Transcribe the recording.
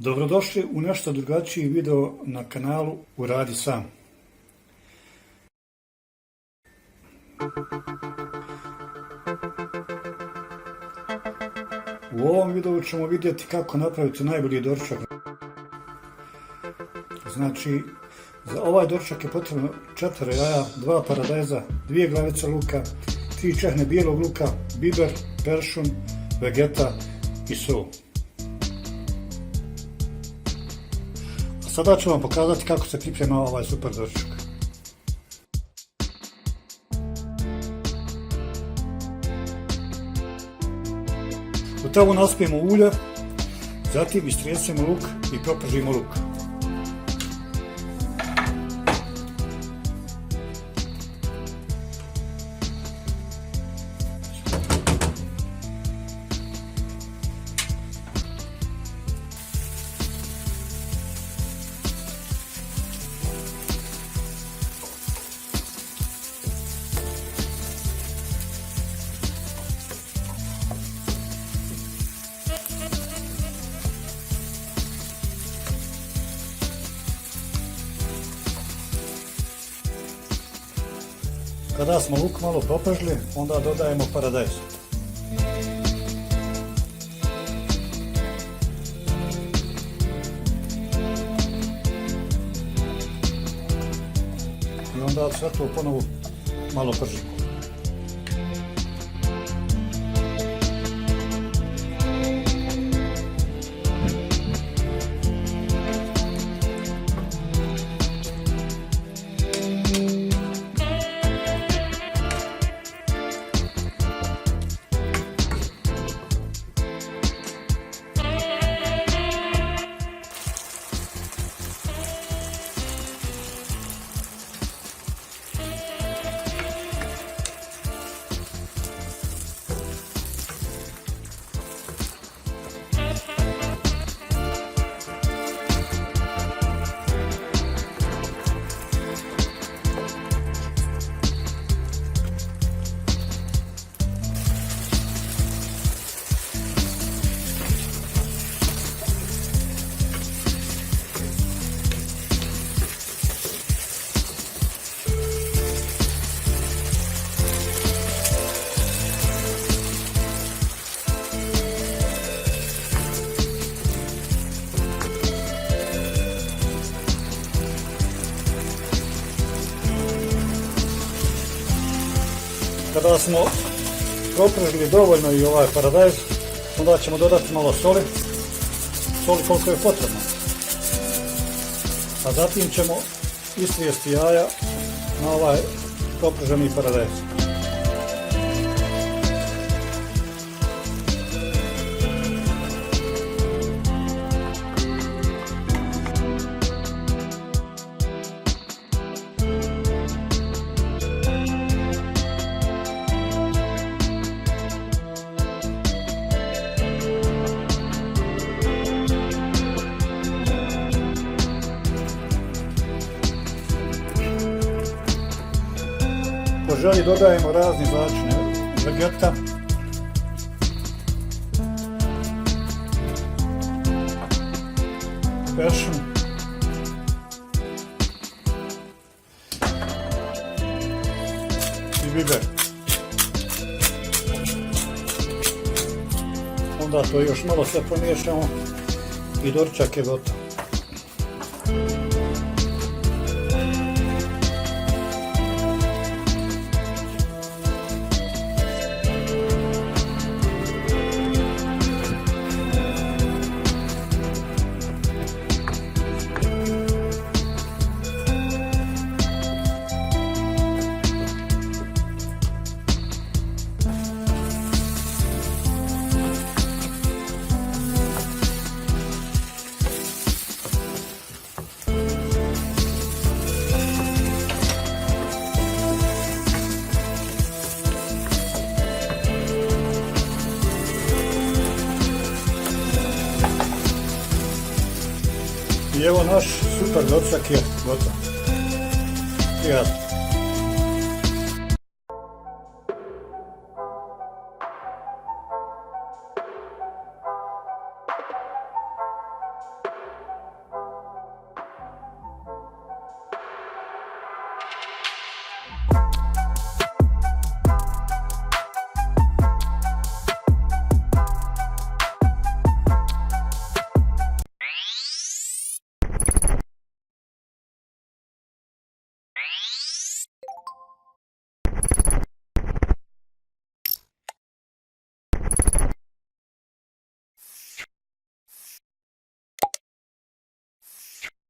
Dobrodošli u nešto drugačiji video na kanalu Uradi sam. U ovom videu ćemo vidjeti kako napraviti najbolji doručak. Znači, za ovaj doručak je potrebno 4 jaja, 2 paradajza, 2 glavice luka, 3 čehne bijelog luka, biber, peršun, vegeta i sol. Sada ću vam pokazati kako se priprema ovaj super doručak. U tavu naspijemo ulje, zatim istresemo luk i propržimo luk. Kada smo luk malo popržili, onda dodajemo paradajz. I onda sve to ponovo malo pržimo. Kada smo propržili dovoljno i ovaj paradajz, onda ćemo dodati malo soli koliko je potrebno. A zatim ćemo istrijesti jaja na ovaj proprženi paradajz. Po želji dodajemo razne začine vegeta, peršun i biber. Onda to još malo sve pomiješamo i doručak je gotov. I evo naš super doručak je gotov. Prijatno.